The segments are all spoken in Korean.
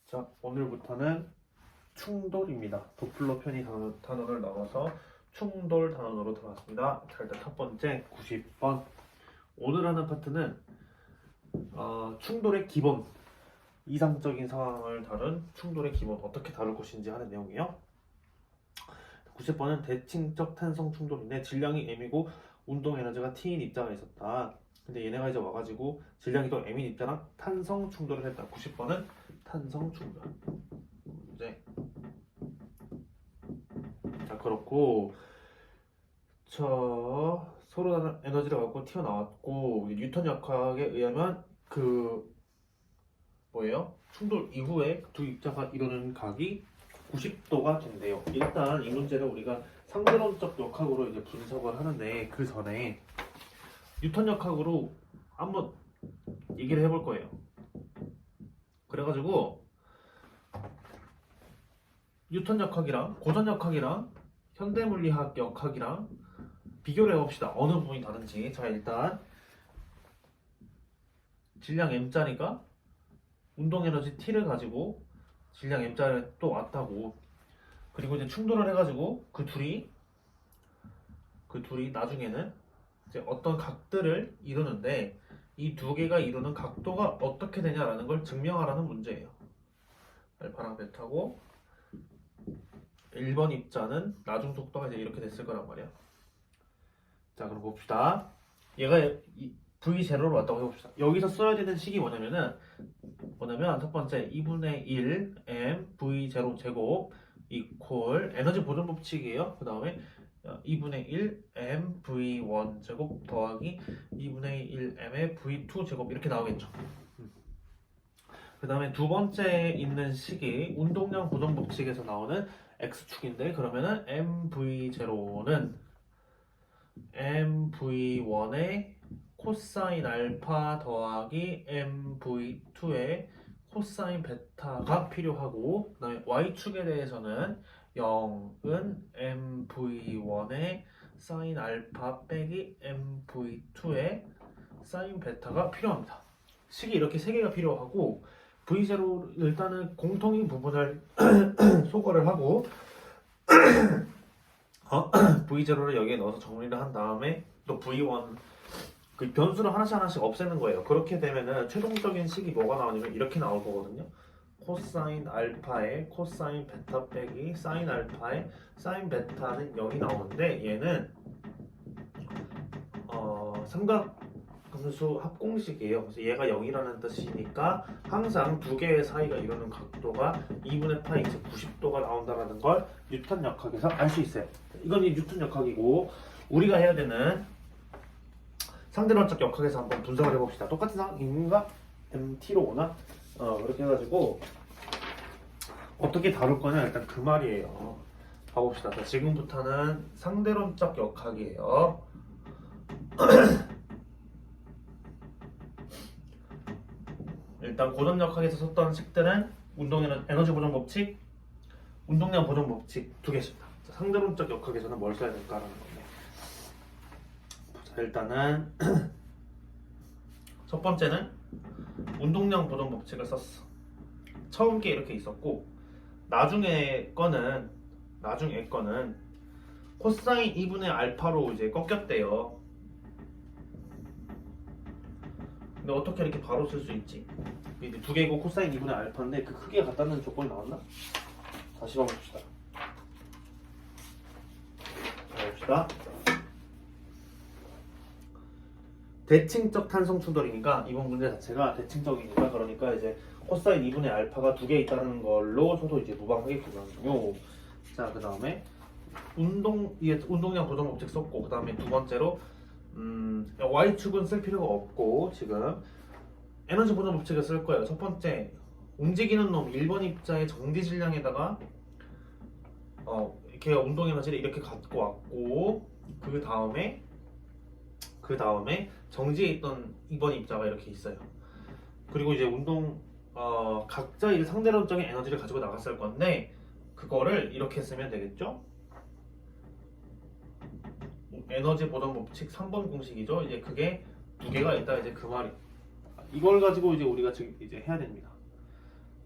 자, 오늘부터는 충돌입니다. 도플러 편의 단원을 넣어서 충돌 단원으로 들어갔습니다. 자, 일단 첫 번째 90번. 오늘 하는 파트는 충돌의 기본, 이상적인 상황을 다룬 충돌의 기본 어떻게 다룰 것인지 하는 내용이에요. 90번은 대칭적 탄성 충돌인데 질량이 m이고 운동 에너지가 t인 입자가 있었다. 근데 얘네가 이제 와가지고 질량이 또 m인 입자랑 탄성 충돌을 했다. 90번은 탄성 충돌 문제. 자, 그렇고 서로 다른 에너지를 갖고 튀어나왔고 뉴턴 역학에 의하면 충돌 이후에 두 입자가 이루는 각이 90도가 된대요. 일단 이 문제를 우리가 상대론적 역학으로 이제 분석을 하는데 그 전에 뉴턴 역학으로 한번 얘기를 해볼 거예요. 그래가지고 뉴턴 역학이랑 고전 역학이랑 현대물리학 역학이랑 비교를 해봅시다. 어느 부분이 다른지. 자, 일단 질량 m자리가 운동 에너지 t를 가지고 질량 m자리에 또 왔다고. 그리고 이제 충돌을 해가지고 그 둘이 나중에는 이제 어떤 각들을 이루는데 이 두 개가 이루는 각도가 어떻게 되냐라는 걸 증명하라는 문제예요. 알파랑 베타고 1번 입자는 나중 속도가 이제 이렇게 됐을 거란 말이야. 자, 그럼 봅시다. 얘가 V0로 왔다고 해봅시다. 여기서 써야 되는 식이 뭐냐면 첫 번째 2분의 1 m V0 제곱 이퀄 에너지 보존 법칙이에요. 그 다음에 2분의 1 m V1 제곱 더하기 2분의 1 m의 V2 제곱 이렇게 나오겠죠. 그 다음에 두 번째 있는 식이 운동량 보존 법칙에서 나오는 x축인데 그러면은 mv0는 mv1의 코사인 알파 더하기 mv2의 코사인 베타가 필요하고 그 다음에 y축에 대해서는 0은 mv1의 사인 알파 빼기 mv2의 사인 베타가 필요합니다. 식이 이렇게 세 개가 필요하고 V0 일단은 공통인 부분을 소거를 하고 V0를 여기에 넣어서 정리를 한 다음에 또 V1 그 변수를 하나씩 없애는 거예요. 그렇게 되면은 최종적인 식이 뭐가 나오냐면 이렇게 나올 거거든요. 코사인 알파의 코사인 베타 빼기 사인 알파의 사인 베타는 0이 나오는데 얘는 삼각함수 합공식이에요. 그래서 얘가 0이라는 뜻이니까 항상 두 개의 사이가 이루는 각도가 2분의 파이 즉 90도가 나온다는 걸 뉴턴 역학에서 알 수 있어요. 이건 이 뉴턴 역학이고 우리가 해야 되는 상대론적 역학에서 한번 분석을 해봅시다. 똑같은 상황인가? MT로 오나? 그렇게 해가지고 어떻게 다룰 거냐 일단 그 말이에요. 봐봅시다. 자, 지금부터는 상대론적 역학이에요. 일단 고전 역학에서 썼던 식들은 운동에는 에너지 보존 법칙, 운동량 보존 법칙 두 개씩입니다. 상대론적 역학에서는 뭘 써야 될까라는 건데. 자, 일단은 첫 번째는 운동량 보존 법칙을 썼어. 처음 게 이렇게 있었고 나중에 거는 코사인 2분의 알파로 이제 꺾였대요. 근데 어떻게 이렇게 바로 쓸 수 있지? 이제 두 개고 코사인 2분의 알파인데 그 크기가 같다는 조건이 나왔나? 다시 봐봅시다. 자, 봅시다. 대칭적 탄성 충돌이니까 이번 문제 자체가 대칭적이니까 그러니까 이제 코사인 2분의 알파가 두 개 있다는 걸로 저도 이제 무방하겠거든요. 자, 그 다음에 운동량 보존 법칙 썼고 그 다음에 두 번째로 y축은 쓸 필요가 없고 지금 에너지 보존 법칙을 쓸 거예요. 첫 번째 움직이는 놈 1번 입자의 정지 질량에다가 걔가 운동 에너지를 이렇게 갖고 왔고 그 다음에 정지에 있던 2번 입자가 이렇게 있어요. 그리고 이제 각자 이제 상대론적인 에너지를 가지고 나갔을 건데 그거를 이렇게 쓰면 되겠죠? 에너지 보존 법칙 3번 공식이죠. 이제 그게 두 개가 있다 이제 그 말이. 이걸 가지고 이제 우리가 지금 이제 해야 됩니다.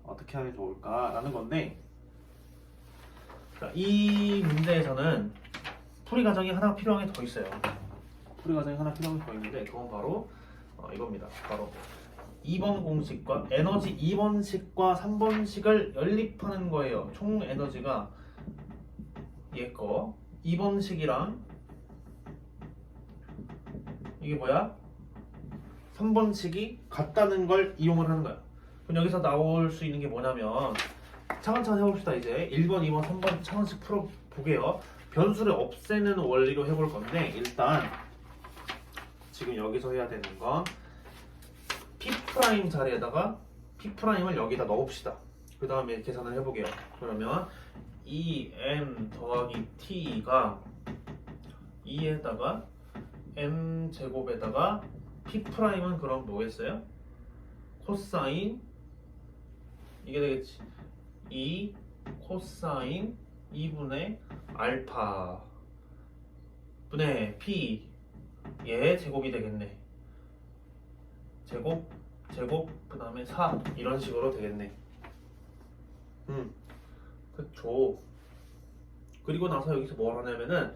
어떻게 어떻게 하면 좋을까라는 건데, 자, 이 문제에서는 풀이 과정이 하나 필요한 게 더 있어요. 풀이 과정이 하나 필요한 게 더 있는데 그건 바로 이겁니다. 바로 2번 공식과 에너지 2번식과 3번식을 연립하는 거예요. 총 에너지가 얘 거 2번식이랑 이게 뭐야? 3번식이 같다는 걸 이용을 하는 거야. 그럼 여기서 나올 수 있는 게 뭐냐면 차근차근 해봅시다. 이제 1번, 2번, 3번 차근씩 풀어보게요. 변수를 없애는 원리로 해볼 건데 일단 지금 여기서 해야 되는 건 P' 자리에다가 P'을 여기다 넣읍시다. 그 다음에 계산을 해보게요. 그러면 2m 더하기 t가 2에다가 m 제곱에다가 P'은 그럼 뭐겠어요? 코사인 이게 되겠지. 2 코사인 2분의 알파 분의 P 얘 제곱이 되겠네. 제곱 그 다음에 4 이런 식으로 되겠네. 그쵸. 그리고 나서 여기서 뭘 하냐면은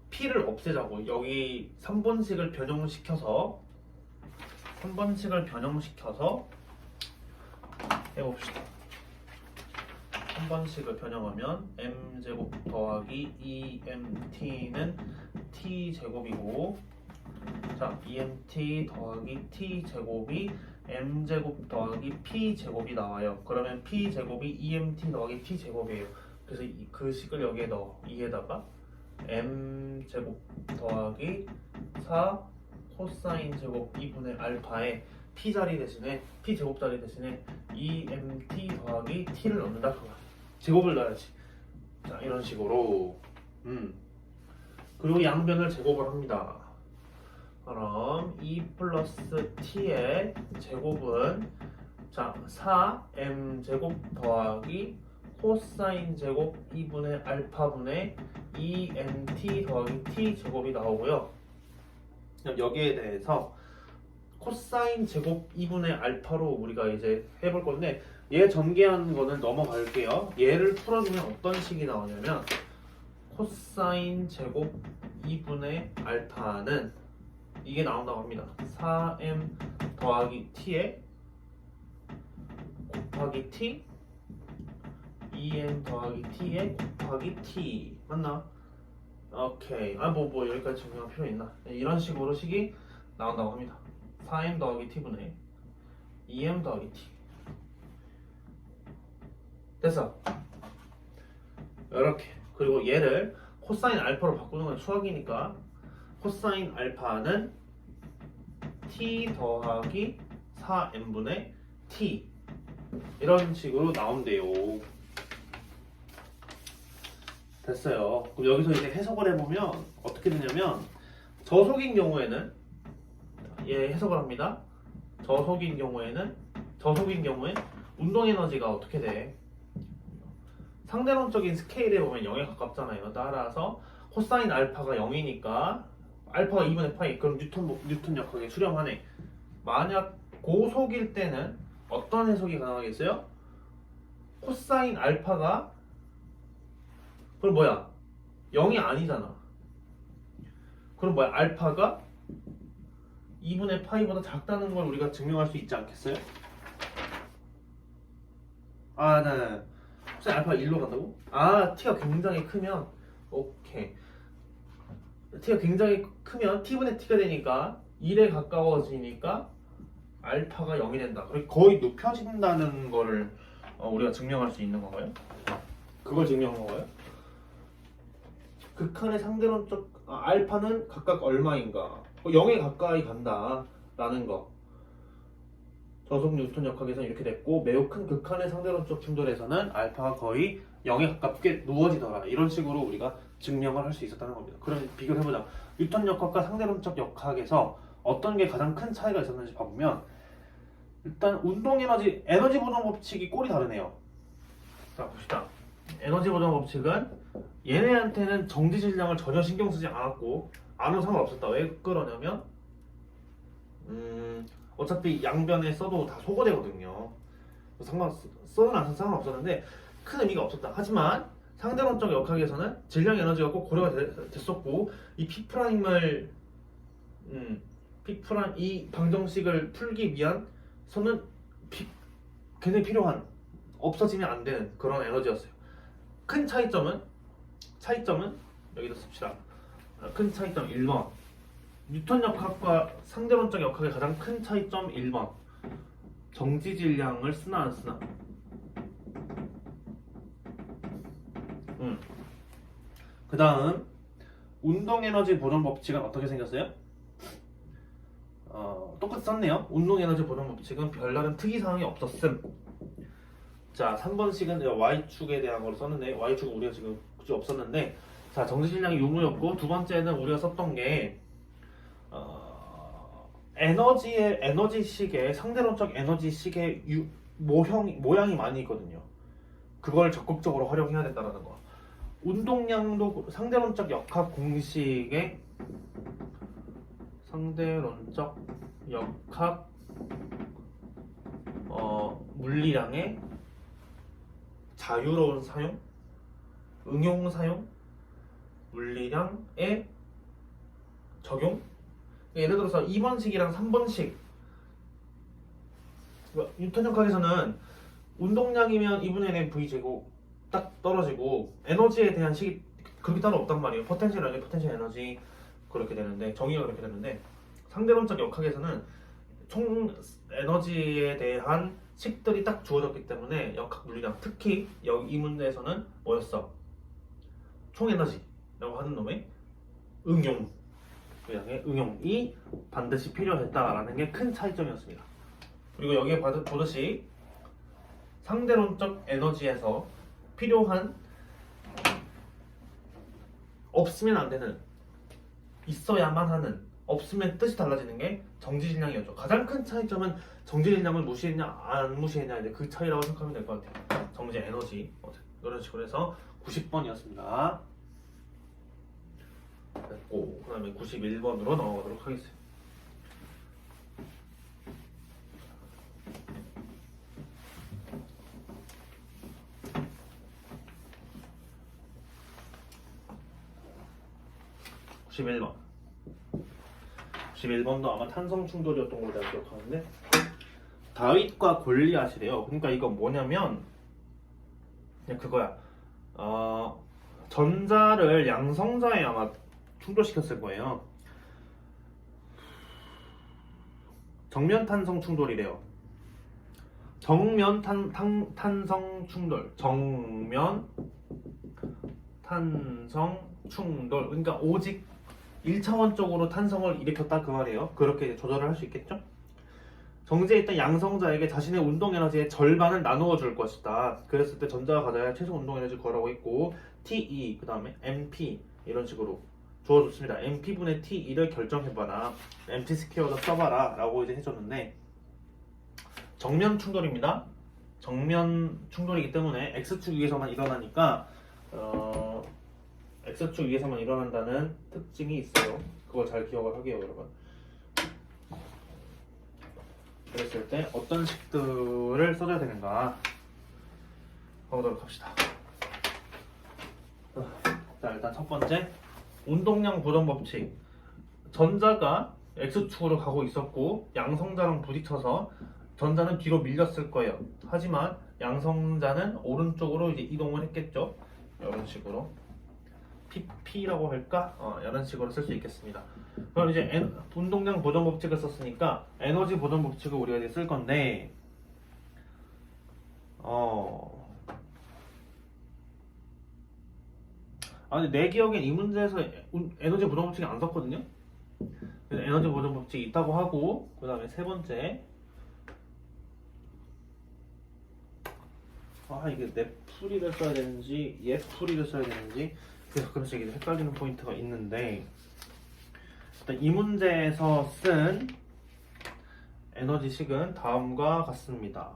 P를 없애자고. 여기 3번식을 변형시켜서 해봅시다. 3번식을 변형하면 m제곱 더하기 2mt는 t제곱이고, 자 2mt 더하기 t제곱이 m제곱 더하기 p제곱이 나와요. 그러면 p제곱이 2mt 더하기 t제곱이에요. 그래서 그 식을 여기에 넣어. 2에다가 m제곱 더하기 4 코사인 제곱 2분의 알파에 p자리 대신에 p제곱 자리 대신에 2mt 더하기 t를 넣는다. 그거야. 제곱을 넣어야지. 자 이런 식으로 그리고 양변을 제곱을 합니다. 그럼 2 플러스 t의 제곱은 자 4m 제곱 더하기 코사인 제곱 2분의 알파분의 2mt 더하기 t 제곱이 나오고요. 여기에 대해서 코사인 제곱 2분의 알파로 우리가 이제 해볼 건데 얘 전개하는 거는 넘어갈게요. 얘를 풀어주면 어떤 식이 나오냐면 코사인 제곱 2분의 알파는 이게 나온다고 합니다. 4m 더하기 t에 곱하기 t 2m 더하기 t에 곱하기 t 맞나? 오케이. 뭐 여기까지 정리할 필요 있나? 이런 식으로 식이 나온다고 합니다. 4m 더하기 t분의 2m 더하기 t. 됐어. 이렇게. 그리고 얘를 코사인 알파로 바꾸는 건 수학이니까 코사인 알파는 t 더하기 4m분의 t 이런 식으로 나온대요. 됐어요. 그럼 여기서 이제 해석을 해보면 어떻게 되냐면 저속인 경우에는 얘 해석을 합니다. 저속인 경우에 운동 에너지가 어떻게 돼? 상대론적인 스케일에 보면 0에 가깝잖아요. 따라서 코사인 알파가 0이니까 알파가 2분의 파이. 그럼 뉴턴 역학에 수렴하네. 만약 고속일 때는 어떤 해석이 가능하겠어요? 코사인 알파가 그럼 뭐야? 0이 아니잖아. 그럼 뭐야? 알파가 2분의 파이보다 작다는 걸 우리가 증명할 수 있지 않겠어요? 네. 혹시 알파 1로 간다고? t가 굉장히 크면 오케이. t가 굉장히 크면 t분의 t가 되니까 1에 가까워지니까 알파가 0이 된다. 그리고 거의 눕혀진다는 거를 우리가 증명할 수 있는 건가요? 그걸 증명한 건가요? 극한의 상대론적 알파는 각각 얼마인가? 0에 가까이 간다라는 거. 저속 뉴턴 역학에서는 이렇게 됐고 매우 큰 극한의 상대론적 충돌에서는 알파가 거의 0에 가깝게 누워지더라. 이런 식으로 우리가 증명을 할 수 있었다는 겁니다. 그럼 비교를 해보자. 뉴턴 역학과 상대론적 역학에서 어떤 게 가장 큰 차이가 있었는지 봐보면 일단 운동 에너지 보존 법칙이 꼴이 다르네요. 자 봅시다. 에너지 보존 법칙은 얘네한테는 정지 질량을 전혀 신경 쓰지 않았고 아무 상관없었다. 왜 그러냐면 어차피 양변에 써도 다 소거되거든요. 써는 안 써도 상관없었는데 큰 의미가 없었다. 하지만 상대론적 역학에서는 질량 에너지가 꼭 고려가 됐었고 이 P'을 P'이 방정식을 풀기 위한서는 굉장히 필요한 없어지면 안 되는 그런 에너지였어요. 큰 차이점은 여기다 씁시다. 큰 차이점 1번. 뉴턴 역학과 상대론적 역학의 가장 큰 차이점 1번. 정지 질량을 쓰나 안 쓰나. 그 다음 운동 에너지 보존 법칙은 어떻게 생겼어요? 똑같이 썼네요. 운동 에너지 보존 법칙은 별다른 특이 사항이 없었음. 자, 3번씩은 Y축에 대한 걸 썼는데 Y축은 우리가 지금 굳이 없었는데 자, 정지 질량이 유무였고 두 번째는 우리가 썼던 게 에너지식의 상대론적 에너지식의 모양이 많이 있거든요. 그걸 적극적으로 활용해야 된다는 거. 운동량도 상대론적 역학 공식의 상대론적 역학 물리량의 자유로운 사용, 응용 사용, 물리량의 적용. 예를 들어서 2번식이랑 3번식 뉴턴 역학에서는 운동량이면 2분의 n v 제곱 딱 떨어지고 에너지에 대한 식이 그렇게 따로 없단 말이에요. 포텐셜 에너지, 포텐셜 에너지 그렇게 되는데 정의가 그렇게 되는데 상대론적 역학에서는 총 에너지에 대한 식들이 딱 주어졌기 때문에 역학 물리량 특히 여기 이 문제에서는 뭐였어? 총 에너지라고 하는 놈의 응용이 반드시 필요했다라는 게 큰 차이점이었습니다. 그리고 여기에 보듯이 상대론적 에너지에서 필요한 없으면 안 되는 있어야만 하는 없으면 뜻이 달라지는 게 정지질량이었죠. 가장 큰 차이점은 정지질량을 무시했냐 안 무시했냐 이제 그 차이라고 생각하면 될 것 같아요. 정지 에너지 이런 식으로 해서 90번이었습니다. 됐고 그 다음에 91번으로 넘어가도록 하겠습니다. (91번) 91번도 아마 탄성 충돌이었던 걸로 내가 기억하는데 다윗과 골리앗이래요. 그러니까 이건 뭐냐면 그냥 그거야. 전자를 양성자에 아마 충돌시켰을 거예요. 정면 탄성 충돌이래요. 정면 탄성 충돌. 정면 탄성 충돌. 그러니까 오직 1차원적으로 탄성을 일으켰다 그 말이에요. 그렇게 조절을 할 수 있겠죠? 정지에 있던 양성자에게 자신의 운동 에너지의 절반을 나누어 줄 것이다. 그랬을 때 전자가 가져야 최소 운동 에너지 구하라고 했고 TE 그 다음에 MP 이런 식으로 주어줬습니다. MP분의 TE를 결정해봐라. MT 스퀘어도 써봐라 라고 이제 해줬는데 정면 충돌입니다. 정면 충돌이기 때문에 X축 위에서만 일어나니까 X축 위에서만 일어난다는 특징이 있어요. 그걸 잘 기억을 하게요, 여러분. 그랬을 때 어떤 식들을 써줘야 되는가 가보도록 합시다. 자, 일단 첫 번째 운동량 보존 법칙. 전자가 X축으로 가고 있었고 양성자랑 부딪혀서 전자는 뒤로 밀렸을 거예요. 하지만 양성자는 오른쪽으로 이제 이동을 했겠죠. 이런 식으로 PP라고 할까? 이런 식으로 쓸 수 있겠습니다. 그럼 이제 운동량 보존 법칙을 썼으니까 에너지 보존 법칙을 우리가 이제 쓸 건데 근데 내 기억엔 이 문제에서 에너지 보존 법칙이 안 썼거든요. 그래서 에너지 보존 법칙이 있다고 하고 그 다음에 세 번째 이게 내 풀이를 써야 되는지 얘 풀이를 써야 되는지 그래서 가끔씩 헷갈리는 포인트가 있는데 일단 이 문제에서 쓴 에너지식은 다음과 같습니다.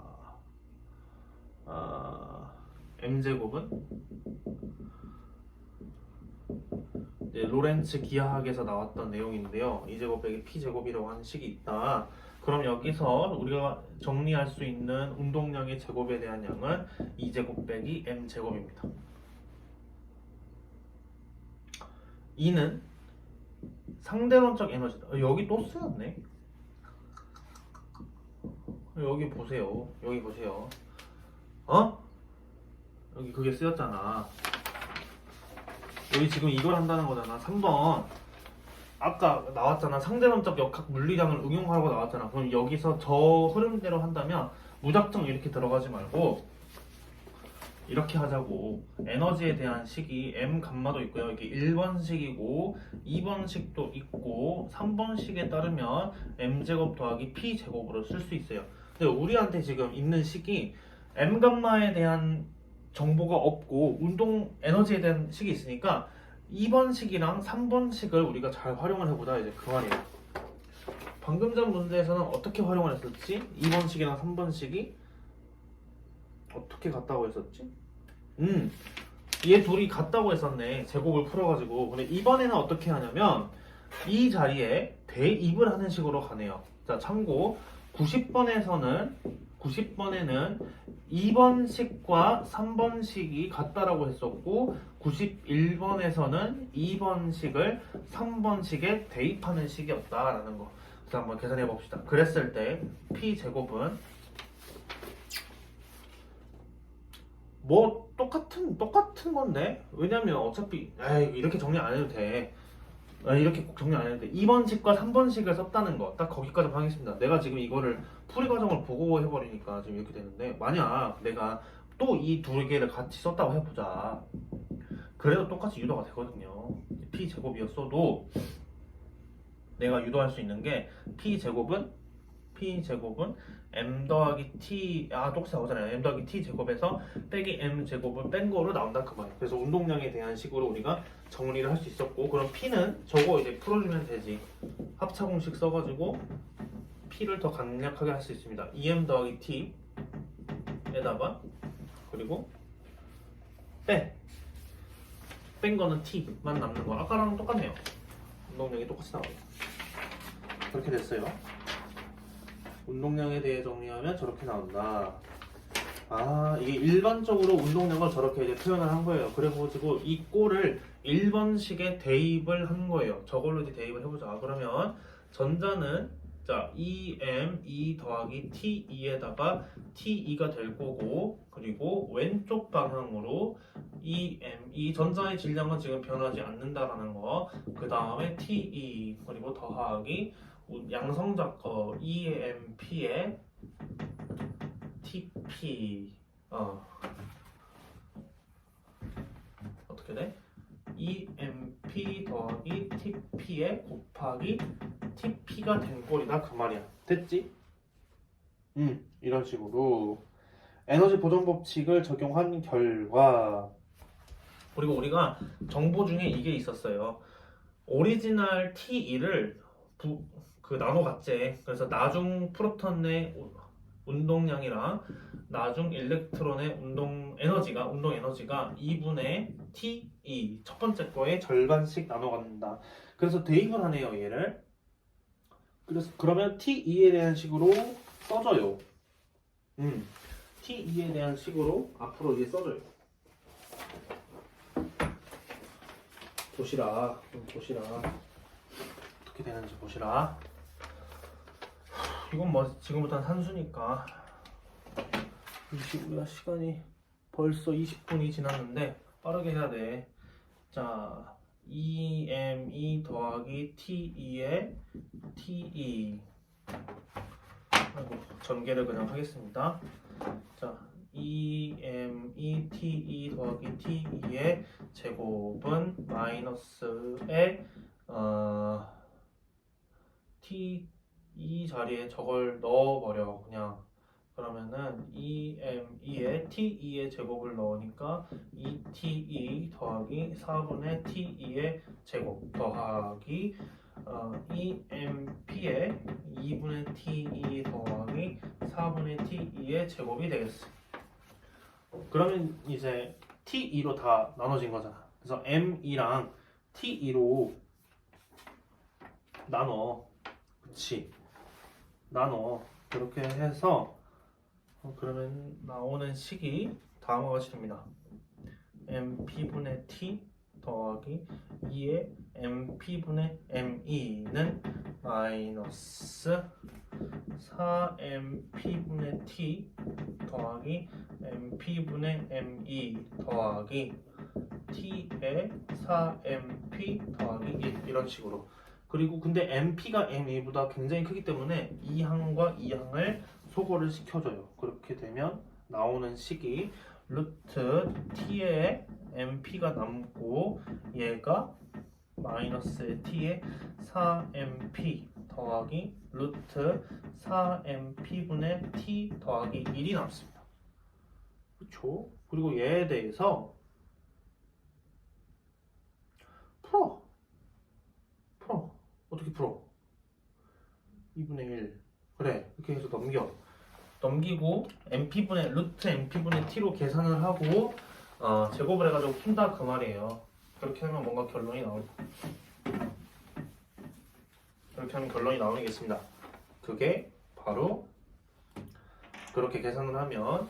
m제곱은 로렌츠 기하학에서 나왔던 내용인데요. 2제곱 빼기 p제곱이라고 하는 식이 있다. 그럼 여기서 우리가 정리할 수 있는 운동량의 제곱에 대한 양은 2제곱 빼기 m제곱입니다. 2는 상대론적 에너지다. 여기 또 쓰였네. 여기 보세요. 여기 보세요. 여기 그게 쓰였잖아. 여기 지금 이걸 한다는 거잖아. 3번. 아까 나왔잖아. 상대론적 역학 물리량을 응용하라고 나왔잖아. 그럼 여기서 저 흐름대로 한다면 무작정 이렇게 들어가지 말고 이렇게 하자고. 에너지에 대한 식이 m 감마도 있고요. 이게 1번식이고 2번식도 있고 3번식에 따르면 m제곱 더하기 p제곱으로 쓸 수 있어요. 근데 우리한테 지금 있는 식이 m 감마에 대한 정보가 없고 운동 에너지에 대한 식이 있으니까 2번식이랑 3번식을 우리가 잘 활용을 해보자. 이제 그 말이에요. 방금 전 문제에서는 어떻게 활용을 했었지? 2번식이랑 3번식이 어떻게 같다고 했었지? 얘 둘이 같다고 했었네. 제곱을 풀어가지고. 근데 이번에는 어떻게 하냐면 이 자리에 대입을 하는 식으로 가네요. 자, 참고 90번에는 2번식과 3번식이 같다라고 했었고 91번에서는 2번식을 3번식에 대입하는 식이었다라는 거. 그래서 한번 계산해 봅시다. 그랬을 때 p제곱은 뭐 똑같은 건데? 왜냐면 어차피 이렇게 정리 안 해도 돼. 이렇게 꼭 정리 안 해도 돼. 2번식과 3번식을 썼다는 거. 딱 거기까지 하겠습니다. 내가 지금 이거를 풀이 과정을 보고 해버리니까 지금 이렇게 되는데, 만약 내가 또 이 두 개를 같이 썼다고 해보자. 그래도 똑같이 유도가 되거든요. p제곱이었어도 내가 유도할 수 있는 게 p제곱은 m 더하기 t 똑같이 나오잖아요. m 더하기 t 제곱에서 빼기 m 제곱을 뺀 거로 나온다 그 말이에요. 그래서 운동량에 대한 식으로 우리가 정리를 할 수 있었고, 그럼 p는 저거 이제 풀어주면 되지. 합차 공식 써가지고 p를 더 간략하게 할 수 있습니다. 2m 더하기 t에다가 그리고 뺀 거는 t만 남는 거. 아까랑 똑같네요. 운동량이 똑같이 나와요. 그렇게 됐어요. 운동량에 대해 정리하면 저렇게 나온다. 이게 일반적으로 운동량을 저렇게 이제 표현을 한 거예요. 그래가지고 이 꼴을 1번식에 대입을 한 거예요. 저걸로 이제 대입을 해보자. 그러면 전자는 자 2m 더하기 t2에다가 t2가 될 거고, 그리고 왼쪽 방향으로 이 전자의 질량은 지금 변하지 않는다라는 거. 그 다음에 t2 그리고 더하기 양성작 거 EMP에 TP 어떻게 돼? EMP 더하기 TP에 곱하기 TP가 된 꼴이다 그 말이야. 됐지? 이런 식으로 에너지 보존 법칙을 적용한 결과, 그리고 우리가 정보 중에 이게 있었어요. 오리지널 T2를 나눠갔지. 그래서 나중 프로톤의 운동량이랑 나중 일렉트론의 운동 에너지가 2분의 T2 첫 번째 거에 절반씩 나눠간다. 그래서 대입을 하네요 얘를. 그래서 그러면 T2에 대한 식으로 써줘요. T2에 대한 식으로 앞으로 이제 써줘요. 보시라. 어떻게 되는지 보시라. 이건 뭐 지금부터는 산수니까. 우리가 시간이 벌써 20분이 지났는데 빠르게 해야 돼. 자, EME 더하기 T2에 TE. 전개를 그냥 하겠습니다. 자, EME TE 더하기 TE의 제곱은 마이너스에 T 이 자리에 저걸 넣어버려 그냥. 그러면은 EME에 TE의 제곱을 넣으니까 2TE 더하기 4분의 TE의 제곱 더하기 EMP에 2분의 TE 더하기 4분의 TE의 제곱이 되겠어. 그러면 이제 T2로 다 나눠진 거잖아. 그래서 M2랑 T2로 나눠. 그치? 나눠. 이렇게 해서 그러면 나오는 식이 다음과 같이 됩니다. mP분의 t 더하기 2의 mP분의 me는 마이너스 4mP분의 t 더하기 mP분의 me 더하기 t의 4mp 더하기 1 이런 식으로. 그리고 근데 mP가 me보다 굉장히 크기 때문에 이 항과 이 항을 소거를 시켜줘요. 그렇게 되면 나오는 식이 루트 t의 mP가 남고 얘가 마이너스 t의 4mp 더하기 루트 4mp분의 t 더하기 1이 남습니다. 그렇죠? 그리고 얘에 대해서 풀어. 어떻게 풀어? 2분의 1. 그래. 이렇게 해서 넘기고 mP분의 루트 mP분의 t로 계산을 하고 제곱을 해가지고 푼다 그 말이에요. 그렇게 하면 뭔가 결론이 나오겠습니다. 그게 바로 그렇게 계산을 하면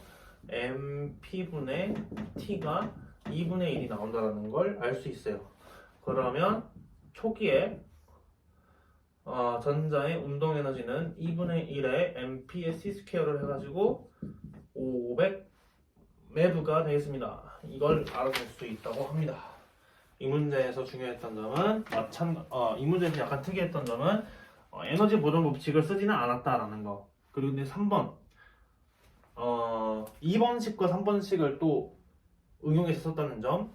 mP분의 t가 2분의 1이 나온다는 걸 알 수 있어요. 그러면 초기에 전자의 운동 에너지는 2분의 1의 mP의 c2를 해가지고 500 메브가 되겠습니다. 이걸 알아낼 수 있다고 합니다. 이 문제에서 중요했던 점은 이 문제에서 약간 특이했던 점은 에너지 보존 법칙을 쓰지는 않았다라는 거. 그리고 근데 3번 2번식과 3번식을 또 응용해서 썼다는 점.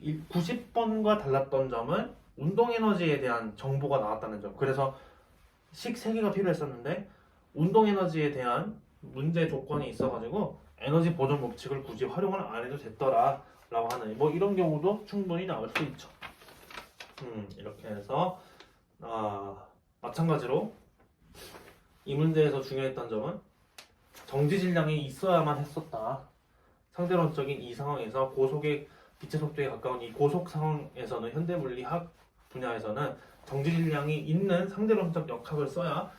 90번과 달랐던 점은 운동 에너지에 대한 정보가 나왔다는 점. 그래서 식 3개가 필요했었는데 운동 에너지에 대한 문제 조건이 있어가지고 에너지 보존 법칙을 굳이 활용을 안 해도 됐더라 라고 하는 뭐 이런 경우도 충분히 나올 수 있죠. 이렇게 해서 마찬가지로 이 문제에서 중요했던 점은 정지 질량이 있어야만 했었다. 상대론적인 이 상황에서 고속의 빛의 속도에 가까운 이 고속 상황에서는 현대물리학 분야에서는 정지 질량이 있는 상대론적 역학을 써야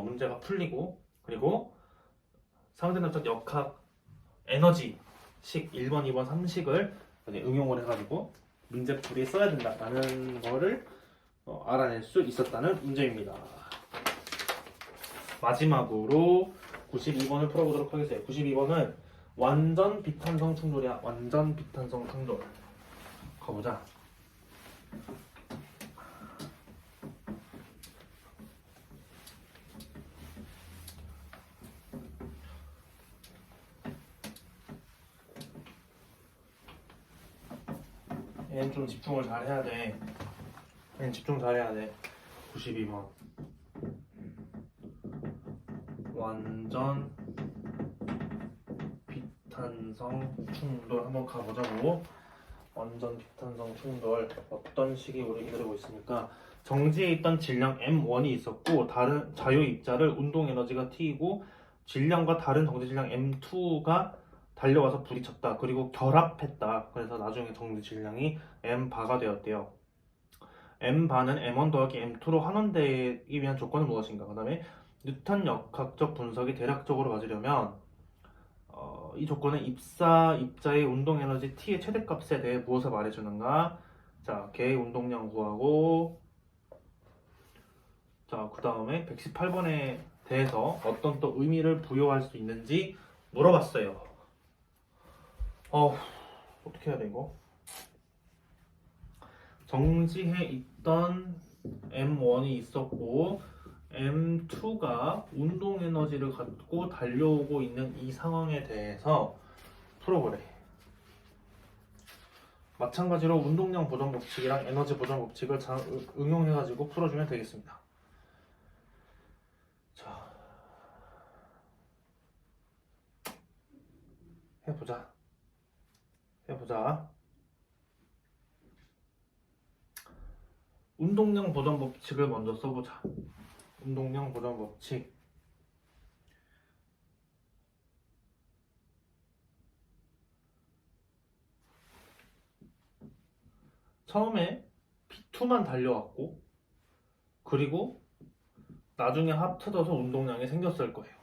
문제가 풀리고, 그리고 상대론적 역학 에너지 식 1번, 2번, 3식을 응용을 해가지고 문제풀이에 써야 된다라는 거를 알아낼 수 있었다는 문제입니다. 마지막으로 92번을 풀어보도록 하겠습니다. 92번은 완전 비탄성 충돌이야. 완전 비탄성 충돌. 가보자. 얘는 좀 집중을 잘 해야 돼. 92번. 완전 비탄성 충돌 한번 가보자고. 완전 비탄성 충돌 어떤 식이 우리 기다리고 있습니까? 정지에 있던 질량 M1이 있었고 다른 자유 입자를 운동 에너지가 T이고 질량과 다른 정지 질량 M2가 달려와서 부딪혔다. 그리고 결합했다. 그래서 나중에 정지 질량이 M바가 되었대요. M바는 M1 더하기 M2로 환원되기 위한 조건은 무엇인가? 그 다음에 뉴턴 역학적 분석이 대략적으로 맞으려면 이 조건은 입자의 운동 에너지 T의 최대값에 대해 무엇을 말해주는가? 자, 개의 운동량 구하고, 자, 그 다음에 118번에 대해서 어떤 또 의미를 부여할 수 있는지 물어봤어요. 어떻게 해야 돼 이거? 정지해 있던 M1이 있었고 M2가 운동 에너지를 갖고 달려오고 있는 이 상황에 대해서 풀어보래. 마찬가지로 운동량 보존 법칙이랑 에너지 보존 법칙을 응용해가지고 풀어주면 되겠습니다. 자, 해보자. 운동량 보존 법칙을 먼저 써보자. 운동량 보존 법칙. 처음에 P2만 달려왔고, 그리고 나중에 합쳐져서 운동량이 생겼을 거예요.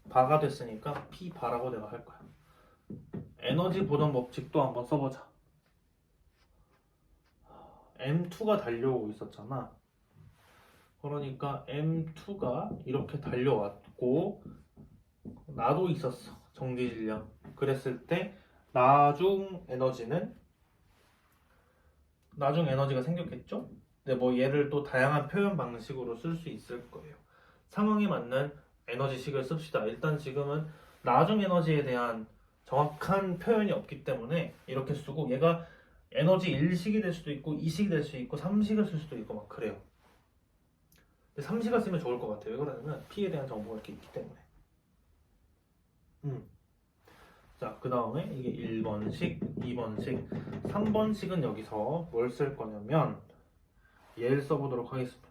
바가 됐으니까 P 바라고 내가 할 거야. 에너지 보존 법칙도 한번 써보자. M2가 달려오고 있었잖아. 그러니까 M2가 이렇게 달려왔고 나도 있었어. 정지질량. 그랬을 때 나중 에너지가 생겼겠죠? 근데 뭐 얘를 또 다양한 표현 방식으로 쓸 수 있을 거예요. 상황에 맞는 에너지식을 씁시다. 일단 지금은 나중 에너지에 대한 정확한 표현이 없기 때문에 이렇게 쓰고 얘가 에너지 1식이 될 수도 있고 2식이 될 수도 있고 3식을 쓸 수도 있고 막 그래요. 근데 3식을 쓰면 좋을 것 같아요. 왜 그러냐면 P에 대한 정보가 이렇게 있기 때문에. 자, 그 다음에 이게 1번식, 2번식, 3번식은 여기서 뭘 쓸 거냐면 얘를 써보도록 하겠습니다.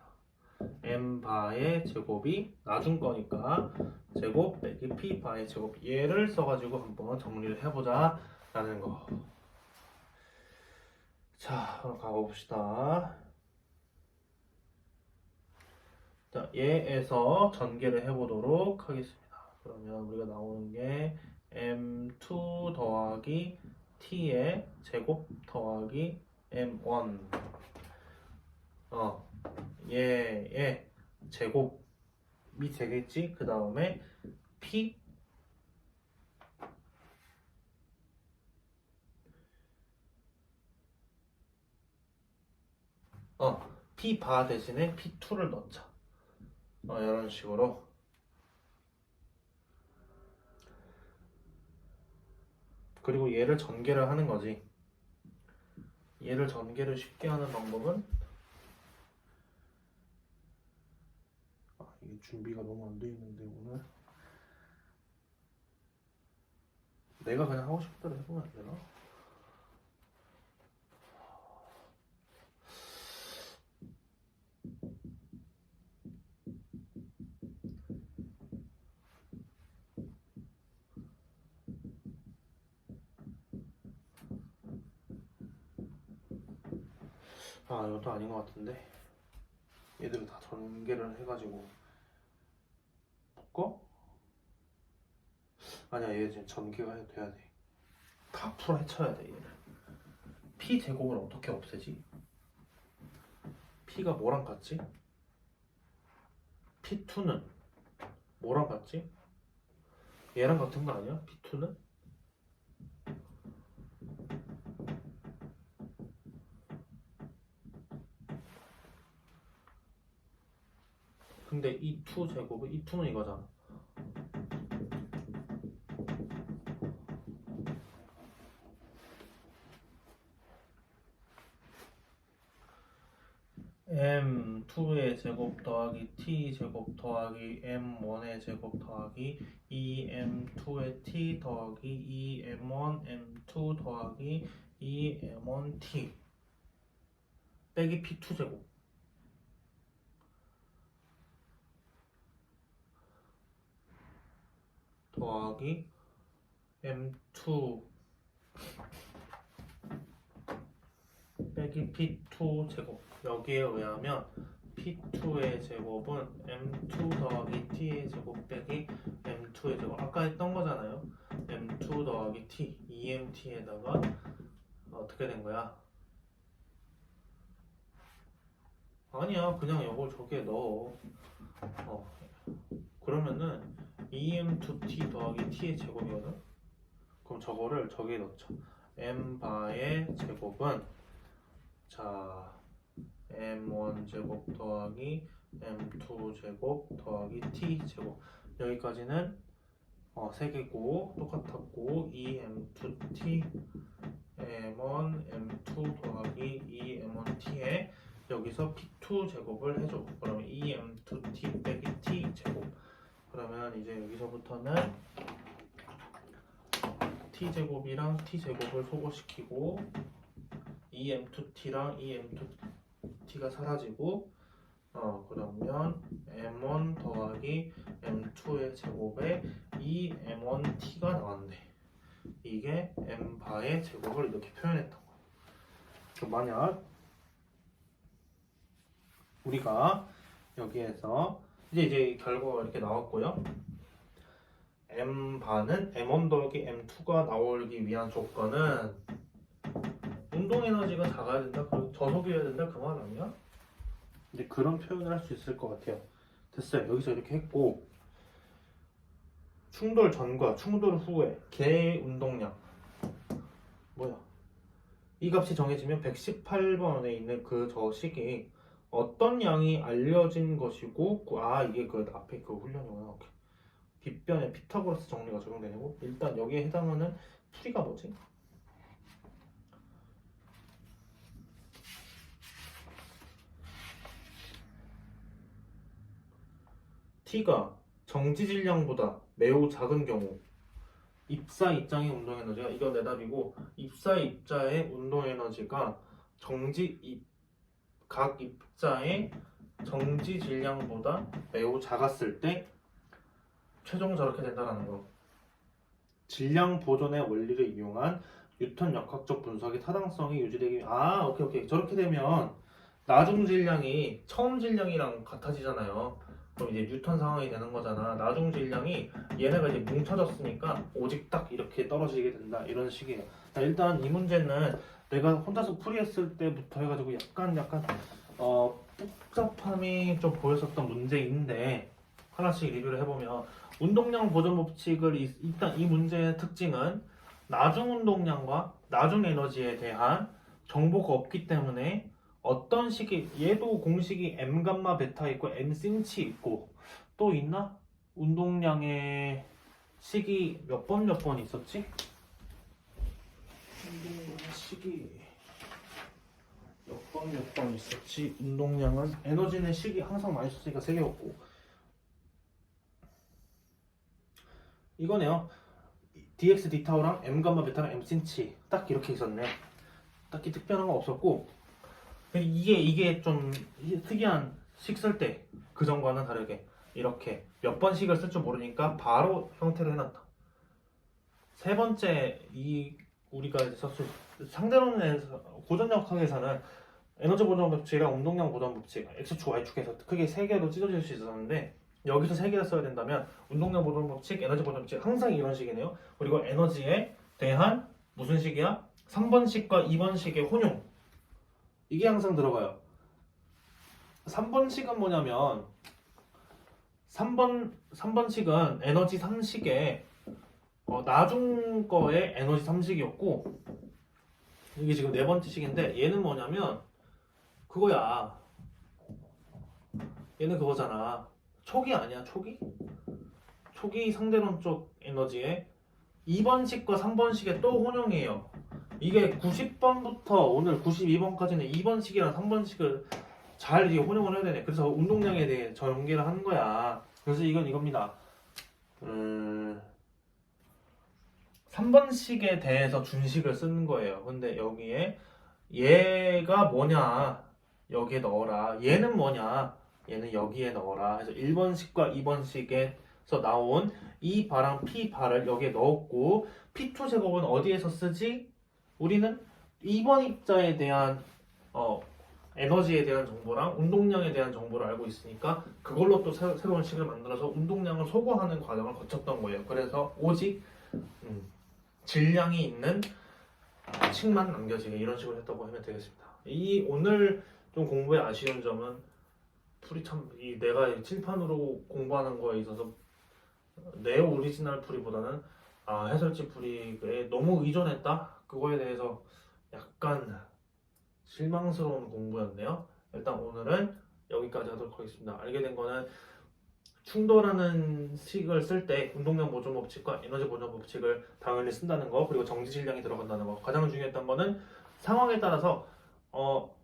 m바의 제곱이 나중 거니까 제곱 빼기 p바의 제곱, 얘를 써가지고 한번 정리를 해보자 라는 거. 자, 그럼 가봅시다. 자, 얘에서 전개를 해보도록 하겠습니다. 그러면 우리가 나오는 게 m2 더하기 t의 제곱 더하기 m1 얘의 제곱이 되겠지? 그 다음에 p p바 대신에 p2를 넣자. 이런 식으로. 그리고 얘를 전개를 하는 거지. 얘를 전개를 쉽게 하는 방법은 이게 준비가 너무 안 돼 있는데 오늘 내가 그냥 하고 싶은 대로 해보면 안 되나? 이것도 아닌 것 같은데 얘들을 다 전개를 해가지고 묶어? 아니야, 얘 지금 전개가 돼야 돼. 다 풀어 헤쳐야 돼. 얘를 p 제곱을 어떻게 없애지? p가 뭐랑 같지? p2는 뭐랑 같지? 얘랑 같은 거 아니야? p2는? 근데 이 2 제곱은 이 2는 이거잖아. m2의 제곱 더하기 t 제곱 더하기 m1의 제곱 더하기 2m2의 t 더하기 2m1 m2 더하기 2m1t 빼기 p2 제곱 더하기 m2 빼기 p2 제곱. 여기에 의하면 p2의 제곱은 m2 더하기 t의 제곱 빼기 m2의 제곱. 아까 했던 거잖아요. m2 더하기 t 2mt에다가 어떻게 된 거야? 아니야, 그냥 이걸 저기에 넣어. 그러면은 2m2t 더하기 t의 제곱이거든. 그럼 저거를 저기에 넣자. m바의 제곱은 자 m1 제곱 더하기 m2 제곱 더하기 t 제곱. 여기까지는 3개고 똑같았고 2m2t m1 m2 더하기 2m1t에 여기서 p2 제곱을 해줘. 그러면 2m2t 빼기 t 제곱. 그러면 이제 여기서부터는 t 제곱이랑 t 제곱을 소거시키고 2m2t랑 2m2t가 사라지고 그러면 m1 더하기 m2의 제곱에 2m1t가 나왔네. 이게 m바의 제곱을 이렇게 표현했던 거예요. 그럼 만약 우리가 여기에서 이제 결과가 이렇게 나왔고요. M 반은 M1 더하기 M2가 나오기 위한 조건은 운동 에너지가 작아야 된다, 저속이어야 된다, 그 말 아니야? 이제 그런 표현을 할 수 있을 것 같아요. 됐어요. 여기서 이렇게 했고, 충돌 전과 충돌 후에 개의 운동량 뭐야? 이 값이 정해지면 118번에 있는 그 저식이 어떤 양이 알려진 것이고, 이게 그 앞에 그 훈련이구나. 오케이. 빗변에 피타고라스 정리가 적용되고, 일단 여기에 해당하는 풀이가 뭐지? T가 정지 질량보다 매우 작은 경우 입사 입장의 운동 에너지가, 이건 내 답이고, 입사 입자의 운동 에너지가 각 입자의 정지 질량보다 매우 작았을 때 최종 저렇게 된다는 거. 질량 보존의 원리를 이용한 뉴턴 역학적 분석의 타당성이 유지되기 위해, 오케이. 저렇게 되면 나중 질량이 처음 질량이랑 같아지잖아요. 그럼 이제 뉴턴 상황이 되는 거잖아. 나중 질량이 얘네가 이제 뭉쳐졌으니까 오직 딱 이렇게 떨어지게 된다, 이런 식이에요. 자, 일단 이 문제는 내가 혼자서 풀이했을 때부터 해가지고 약간 복잡함이 좀 보였었던 문제인데, 하나씩 리뷰를 해보면, 운동량 보존 법칙을 일단 이 문제의 특징은 나중 운동량과 나중 에너지에 대한 정보가 없기 때문에 어떤 식이, 얘도 공식이 m 감마 베타 있고 m 신치 있고, 또 있나? 운동량의 식이 몇 번 있었지? 운동량의 식이 몇 번 있었지? 운동량은, 에너지는 식이 항상 많이 썼으니까 3개였고, 이거네요. dx d타우랑 m 감마 베타랑 m 신치 딱 이렇게 있었네. 딱히 특별한 거 없었고, 이게 좀 특이한 식 쓸 때 그 전과는 다르게 이렇게 몇 번씩을 쓸 줄 모르니까 바로 형태로 해놨다. 세 번째, 우리가 썼을 상대론에서 고전역학에서는 에너지 보존 법칙이랑 운동량 보존 법칙, x축 y축에서 크게 3개로 찢어질 수 있었는데, 여기서 3개를 써야 된다면 운동량 보존 법칙, 에너지 보존 법칙 항상 이런 식이네요. 그리고 에너지에 대한 무슨 식이야? 3번식과 2번식의 혼용, 이게 항상 들어가요. 3번식은 뭐냐면, 3번식은 에너지 3식에 나중 거의 에너지 3식이었고, 이게 지금 4번째 식인데, 얘는 뭐냐면 그거야. 얘는 그거잖아. 초기 아니야, 초기? 초기 상대론 쪽 에너지에 2번식과 3번식의 또 혼용이에요. 이게 90번부터 오늘 92번까지는 2번식이랑 3번식을 잘 혼용을 해야 되네. 그래서 운동량에 대해 전개를 하는 거야. 그래서 이건 이겁니다. 3번식에 대해서 준식을 쓰는 거예요. 근데 여기에 얘가 뭐냐, 여기에 넣어라. 얘는 뭐냐, 얘는 여기에 넣어라. 그래서 1번식과 2번식에서 나온 이 바랑 P 바를 여기에 넣었고, P2 제곱은 어디에서 쓰지? 우리는 2번 입자에 대한 에너지에 대한 정보랑 운동량에 대한 정보를 알고 있으니까 그걸로 또 새로운 식을 만들어서 운동량을 소거하는 과정을 거쳤던 거예요. 그래서 오직 질량이 있는 식만 남겨지게 이런 식으로 했다고 하면 되겠습니다. 오늘 좀 공부에 아쉬운 점은 풀이 참, 내가 칠판으로 공부하는 거에 있어서 내 오리지널 풀이보다는 해설지 풀이에 너무 의존했다? 그거에 대해서 약간 실망스러운 공부였네요. 일단 오늘은 여기까지 하도록 하겠습니다. 알게 된 거는 충돌하는 식을 쓸 때 운동량 보존 법칙과 에너지 보존 법칙을 당연히 쓴다는 거, 그리고 정지 질량이 들어간다는 거. 가장 중요했던 거는 상황에 따라서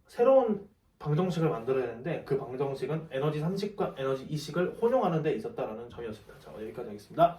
새로운 방정식을 만들어야 되는데, 그 방정식은 에너지 3식과 에너지 2식을 혼용하는 데 있었다라는 점이었습니다. 자, 여기까지 하겠습니다.